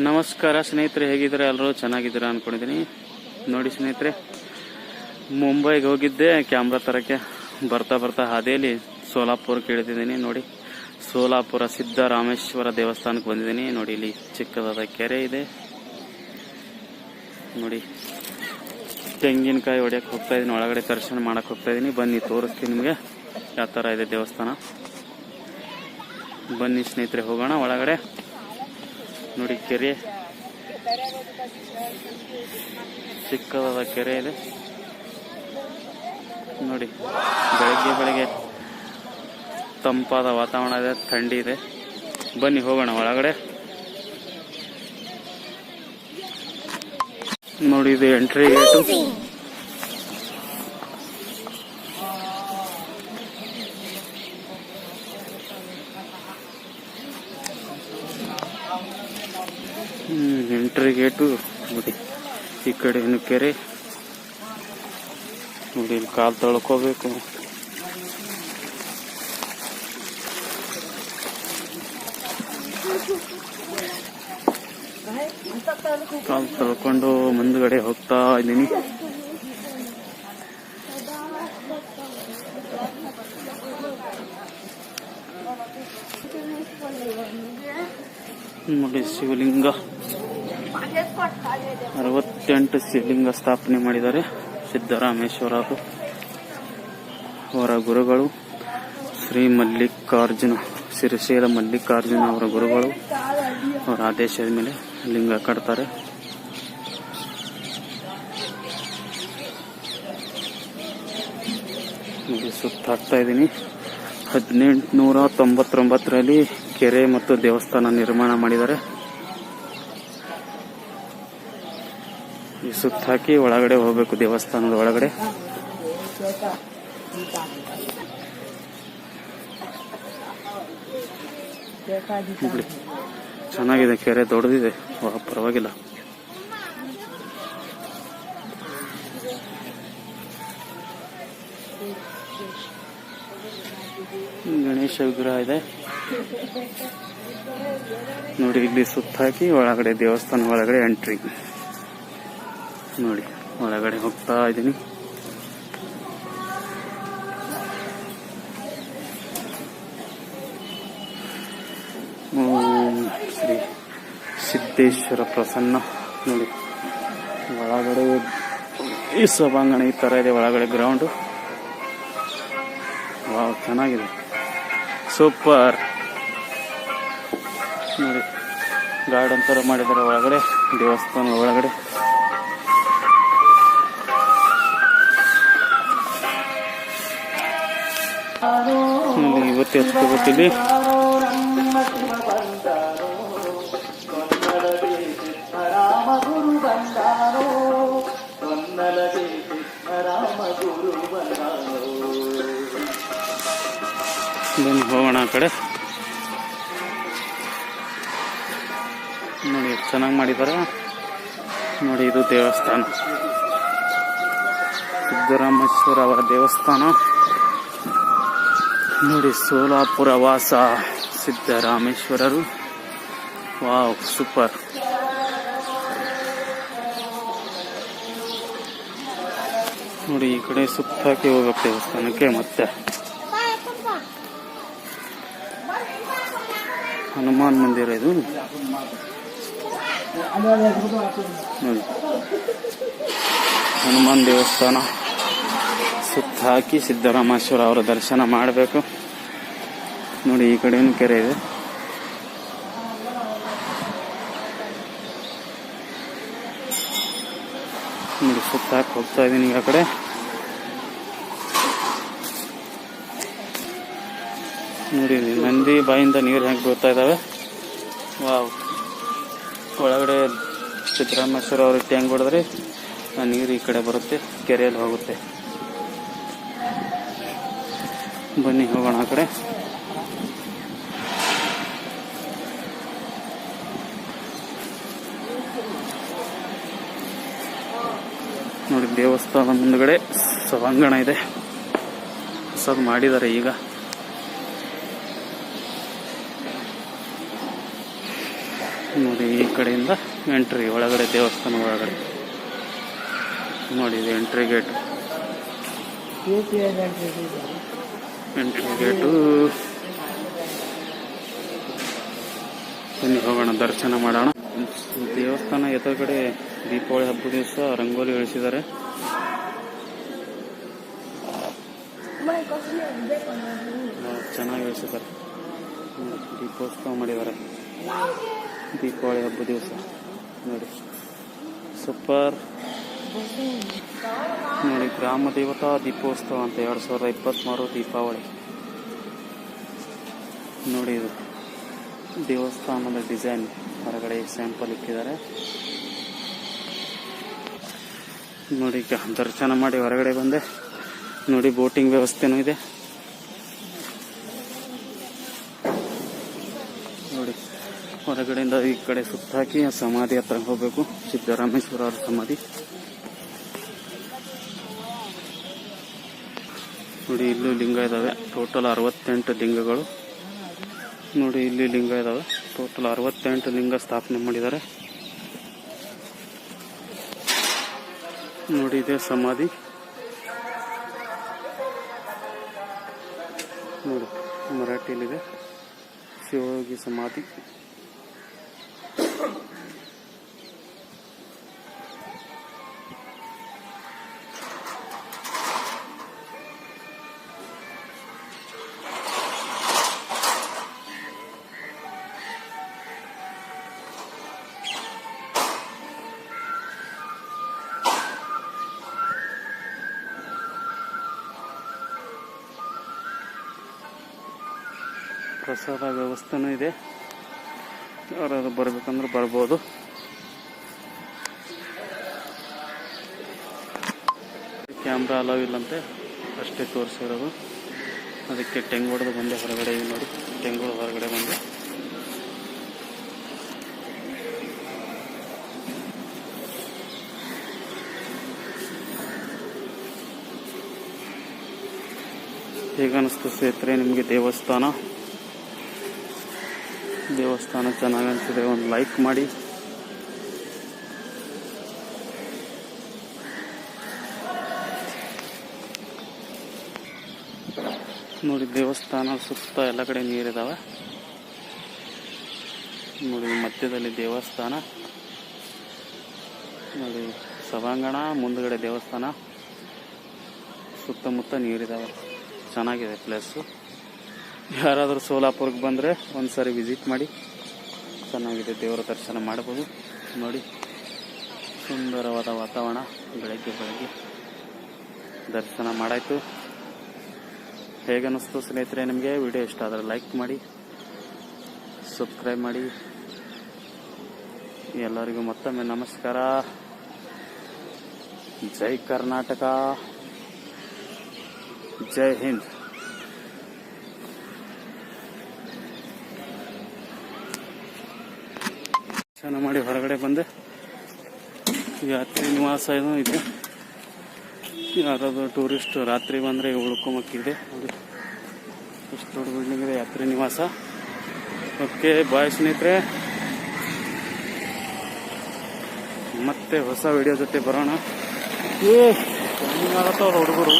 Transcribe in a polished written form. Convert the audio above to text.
ನಮಸ್ಕಾರ ಸ್ನೇಹಿತರೆ, ಹೇಗಿದ್ದಾರೆ? ಎಲ್ಲರೂ ಚೆನ್ನಾಗಿದ್ದೀರಾ ಅನ್ಕೊಂಡಿದ್ದೀನಿ. ನೋಡಿ ಸ್ನೇಹಿತರೆ, ಮುಂಬೈಗೆ ಹೋಗಿದ್ದೆ ಕ್ಯಾಮ್ರಾ ತರಕ್ಕೆ. ಬರ್ತಾ ಹಾದಿಯಲ್ಲಿ ಸೋಲಾಪುರಕ್ಕೆ ಇಳಿದಿದ್ದೀನಿ. ನೋಡಿ, ಸೋಲಾಪುರ ಸಿದ್ದರಾಮೇಶ್ವರ ದೇವಸ್ಥಾನಕ್ಕೆ ಬಂದಿದ್ದೀನಿ. ನೋಡಿ, ಇಲ್ಲಿ ಚಿಕ್ಕದಾದ ಕೆರೆ ಇದೆ. ನೋಡಿ, ತೆಂಗಿನಕಾಯಿ ಹೊಡೆಯಕ್ಕೆ ಹೋಗ್ತಾ ಇದ್ದೀನಿ. ಒಳಗಡೆ ದರ್ಶನ ಮಾಡಕ್ಕೆ ಹೋಗ್ತಾ ಇದ್ದೀನಿ. ಬನ್ನಿ ತೋರಿಸ್ತೀನಿ ನಿಮಗೆ ಯಾವ ಥರ ಇದೆ ದೇವಸ್ಥಾನ. ಬನ್ನಿ ಸ್ನೇಹಿತರೆ, ಹೋಗೋಣ ಒಳಗಡೆ. ನೋಡಿ, ಕೆರೆ, ಚಿಕ್ಕದಾದ ಕೆರೆ ಇದೆ. ನೋಡಿ, ಬೆಳಗ್ಗೆ ತಂಪಾದ ವಾತಾವರಣ ಇದೆ, ಥಂಡಿ ಇದೆ. ಬನ್ನಿ ಹೋಗೋಣ ಒಳಗಡೆ. ನೋಡಿ, ಇದು ಎಂಟ್ರಿ ಗೇಟು. Entry gate. ನೋಡಿ, ಈ ಕಡೆ ಕೆರೆ. ನೋಡಿ, ಇಲ್ಲಿ ಕಾಲು ತೊಳ್ಕೋಬೇಕು. ಕಾಲು ತೊಳ್ಕೊಂಡು ಮುಂದ್ಗಡೆ ಹೋಗ್ತಾ ಇದ್ದೀನಿ. ನೋಡಿ, ಶಿವಲಿಂಗ 68 ಶಿವಲಿಂಗ ಸ್ಥಾಪನೆ ಮಾಡಿದ್ದಾರೆ ಸಿದ್ದರಾಮೇಶ್ವರರು. ಅವರ ಗುರುಗಳು ಶ್ರೀ ಮಲ್ಲಿಕಾರ್ಜುನ, ಸಿರಿಶೈಲ ಮಲ್ಲಿಕಾರ್ಜುನ ಅವರ ಗುರುಗಳು. ಅವರ ಆದೇಶದ ಮೇಲೆ ಲಿಂಗ ಕಟ್ತಾರೆ. ನೋಡಿ, ಸುತ್ತಾಗ್ತಾ ಇದ್ದೀನಿ. 1899ರಲ್ಲಿ ಕೆರೆ ಮತ್ತು ದೇವಸ್ಥಾನ ನಿರ್ಮಾಣ ಮಾಡಿದ್ದಾರೆ. ಈ ಸುತ್ತಾಕಿ ಒಳಗಡೆ ಹೋಗ್ಬೇಕು, ದೇವಸ್ಥಾನದ ಒಳಗಡೆ. ಚೆನ್ನಾಗಿದೆ ಕೆರೆ, ದೊಡ್ಡದಿದೆ, ಪರವಾಗಿಲ್ಲ. ಗಣೇಶ ವಿಗ್ರಹ ಇದೆ. ನೋಡಿ, ಇಲ್ಲಿ ಸುತ್ತಾಕಿ ಒಳಗಡೆ ದೇವಸ್ಥಾನ ಒಳಗಡೆ ಎಂಟ್ರಿ. ನೋಡಿ, ಒಳಗಡೆ ಹೋಗ್ತಾ ಇದ್ದೀನಿ. ಓಂ ಶ್ರೀ ಸಿದ್ದೇಶ್ವರ ಪ್ರಸನ್ನ. ನೋಡಿ, ಒಳಗಡೆ ಈ ಸಭಾಂಗಣ ಈ ತರ ಇದೆ. ಒಳಗಡೆ ಗ್ರೌಂಡು. ವಾವ್, ಚೆನ್ನಾಗಿದೆ, ಸೂಪರ್. ನೋಡಿ, ಗಾರ್ಡನ್ ತರ ಮಾಡಿದ್ದಾರೆ ಒಳಗಡೆ, ದೇವಸ್ಥಾನದ ಒಳಗಡೆ. ಇವತ್ತು ಎತ್ಕೋಬೇಕಿಲ್ಲಿ. ಹೋಗೋಣ ಆ ಕಡೆ. ನೋಡಿ, ಚೆನ್ನಾಗಿ ಮಾಡಿದಾರ. ನೋಡಿ, ಇದು ದೇವಸ್ಥಾನ, ಸಿದ್ದರಾಮೇಶ್ವರ ಅವರ ದೇವಸ್ಥಾನ. ನೋಡಿ, ಸೋಲಾಪುರ ವಾಸ ಸಿದ್ದರಾಮೇಶ್ವರರು. Wow, super. ನೋಡಿ, ಈ ಕಡೆ ಸುತ್ತಾಕಿ ಹೋಗ್ಬೇಕು ದೇವಸ್ಥಾನಕ್ಕೆ. ಮತ್ತೆ ಹನುಮಾನ್ ಮಂದಿರ ಇದು. ನೋಡಿ, ಹನುಮಾನ್ ದೇವಸ್ಥಾನ. ಸುತ್ತ ಹಾಕಿ ಸಿದ್ದರಾಮೇಶ್ವರ ಅವರ ದರ್ಶನ ಮಾಡಬೇಕು. ನೋಡಿ, ಈ ಕಡೆನೂ ಕೆರೆ ಇದೆ. ನೋಡಿ, ಸುತ್ತ ಹಾಕಿ ಹೋಗ್ತಾ ಇದ್ದೀನಿ ಆ ಕಡೆ. ನೋಡಿ, ನಂದಿ ಬಾಯಿಂದ ನೀರು ಹೆಂಗೆ ಬೀಳ್ತಾ ಇದ್ದಾವೆ. ವಾವ್, ಒಳಗಡೆ ಸಿದ್ದರಾಮೇಶ್ವರ ಅವ್ರ ಟ್ಯಾಂಕ್ ಹೊಡೆದ್ರೆ ಆ ನೀರು ಈ ಕಡೆ ಬರುತ್ತೆ, ಕೆರೆಯಲ್ಲಿ ಹೋಗುತ್ತೆ. ಬನ್ನಿ ಹೋಗೋಣ ಆ ಕಡೆ. ನೋಡಿ, ದೇವಸ್ಥಾನ ಮುಂದ್ಗಡೆ ಸಭಾಂಗಣ ಇದೆ. ಹೊಸದು ಮಾಡಿದ್ದಾರೆ ಈಗ. ನೋಡಿ ಈ ಕಡೆಯಿಂದ ಎಂಟ್ರಿ ಒಳಗಡೆ, ದೇವಸ್ಥಾನ ಒಳಗಡೆ ನೋಡಿ, ಇದು ಎಂಟ್ರಿ ಗೇಟ್. Entry gate. ಬನ್ನಿ ಹೋಗೋಣ, ದರ್ಶನ ಮಾಡೋಣ. ದೇವಸ್ಥಾನ ಎದುರುಗಡೆ ದೀಪಾವಳಿ ಹಬ್ಬದ ದಿವಸ ರಂಗೋಲಿ ಇಳಿಸಿದ್ದಾರೆ. ಚೆನ್ನಾಗಿ ಇಳಿಸಿದ್ದಾರೆ. ದೀಪೋತ್ಸವ ಮಾಡಿದ್ದಾರೆ ದೀಪಾವಳಿ ಹಬ್ಬದ ದಿವಸ. ನೋಡಿ ಸೂಪರ್. ನೋಡಿ, ಗ್ರಾಮ ದೇವತಾ ದೀಪೋತ್ಸವ ಅಂತ 2023 ದೀಪಾವಳಿ. ನೋಡಿ, ಇದು ದೇವಸ್ಥಾನದ ಡಿಸೈನ್ ಹೊರಗಡೆ ಸ್ಯಾಂಪಲ್ ಇಟ್ಟಿದ್ದಾರೆ. ನೋಡಿ, ದರ್ಶನ ಮಾಡಿ ಹೊರಗಡೆ ಬಂದೆ. ನೋಡಿ, ಬೋಟಿಂಗ್ ವ್ಯವಸ್ಥೆನೂ ಇದೆ. ನೋಡಿ, ಹೊರಗಡೆಯಿಂದ ಈ ಕಡೆ ಸುತ್ತಾಕಿ ಸಮಾಧಿ ಹತ್ರ ಹೋಗ್ಬೇಕು. ಸಿದ್ದರಾಮೇಶ್ವರ ಅವರ ಸಮಾಧಿ. ನೋಡಿ, ಇಲ್ಲೂ ಲಿಂಗ ಇದಾವೆ. ಟೋಟಲ್ 68 ಲಿಂಗಗಳು. ನೋಡಿ, ಇಲ್ಲಿ ಲಿಂಗ ಇದಾವೆ. ಟೋಟಲ್ 68 ಲಿಂಗ ಸ್ಥಾಪನೆ ಮಾಡಿದ್ದಾರೆ. ನೋಡಿ, ಇದೆ ಸಮಾಧಿ. ನೋಡಿ, ಮರಾಠಿಯಲ್ಲಿದೆ ಶಿವಯೋಗಿ ಸಮಾಧಿ. ಪ್ರಸಾದ ವ್ಯವಸ್ಥೆನೂ ಇದೆ. ಯಾರಾದ್ರೂ ಬರ್ಬೇಕಂದ್ರೆ ಬರ್ಬೋದು. ಕ್ಯಾಮ್ರಾ ಅಲೋ ಇಲ್ಲಂತೆ, ಅಷ್ಟೇ ತೋರಿಸಿರೋದು. ಅದಕ್ಕೆ ಟೆಂಗ್ ಹೊಡೆದು ಬಂದೆ ಹೊರಗಡೆ. ನೋಡಿ, ಟೆಂಗ್ ಹೊರಗಡೆ ಬಂದೆ. ಹೇಗನ್ನಿಸ್ತು ಸ್ನೇಹಿತರೆ ನಿಮಗೆ ದೇವಸ್ಥಾನ? ದೇವಸ್ಥಾನ ಚೆನ್ನಾಗಿ ಅನಿಸಿದ್ರೆ ಒಂದು ಲೈಕ್ ಮಾಡಿ. ನೋಡಿ, ದೇವಸ್ಥಾನ ಸುತ್ತ ಎಲ್ಲ ಕಡೆ ನೀರಿದಾವೆ. ನೋಡಿ, ಮಧ್ಯದಲ್ಲಿ ದೇವಸ್ಥಾನ. ನೋಡಿ, ಸಭಾಂಗಣ, ಮುಂದ್ಗಡೆ ದೇವಸ್ಥಾನ, ಸುತ್ತಮುತ್ತ ನೀರಿದಾವೆ. ಚೆನ್ನಾಗಿದೆ ಪ್ಲೇಸು. ಯಾರಾದರೂ ಸೋಲಾಪುರಕ್ಕೆ ಬಂದರೆ ಒಂದ್ಸರಿ ವಿಸಿಟ್ ಮಾಡಿ. ಚೆನ್ನಾಗಿದೆ, ದೇವರ ದರ್ಶನ ಮಾಡಬಹುದು. ನೋಡಿ, ಸುಂದರವಾದ ವಾತಾವರಣ. ಬೆಳಗ್ಗೆ ದರ್ಶನ ಮಾಡಾಯಿತು. ಹೇಗನ್ನಿಸ್ತು ಸ್ನೇಹಿತರೆ ನಿಮಗೆ? ವಿಡಿಯೋ ಇಷ್ಟ ಆದರೆ ಲೈಕ್ ಮಾಡಿ, ಸಬ್ಸ್ಕ್ರೈಬ್ ಮಾಡಿ. ಎಲ್ಲರಿಗೂ ಮತ್ತೊಮ್ಮೆ ನಮಸ್ಕಾರ. ಜೈ ಕರ್ನಾಟಕ, ಜೈ ಹಿಂದ್. ದರ್ಶನ ಮಾಡಿ ಹೊರಗಡೆ ಬಂದೆ. ಯಾತ್ರಿ ನಿವಾಸ ಏನೋ ಇದೆ. ಯಾರಾದರೂ ಟೂರಿಸ್ಟ್ ರಾತ್ರಿ ಬಂದರೆ ಉಳ್ಕೊಂಬಕ್ಕಿದೆ. ನೋಡಿ, ಎಷ್ಟು ದೊಡ್ಡ ಬಿಲ್ಡಿಂಗ್ ಇದೆ, ಯಾತ್ರಿ ನಿವಾಸ. ಓಕೆ, ಬಾಯ್ ಸ್ನೇಹಿತರೆ. ಮತ್ತೆ ಹೊಸ ವಿಡಿಯೋ ಜೊತೆ ಬರೋಣ. ಆಗತ್ತವ್ರ ಹುಡುಗರು.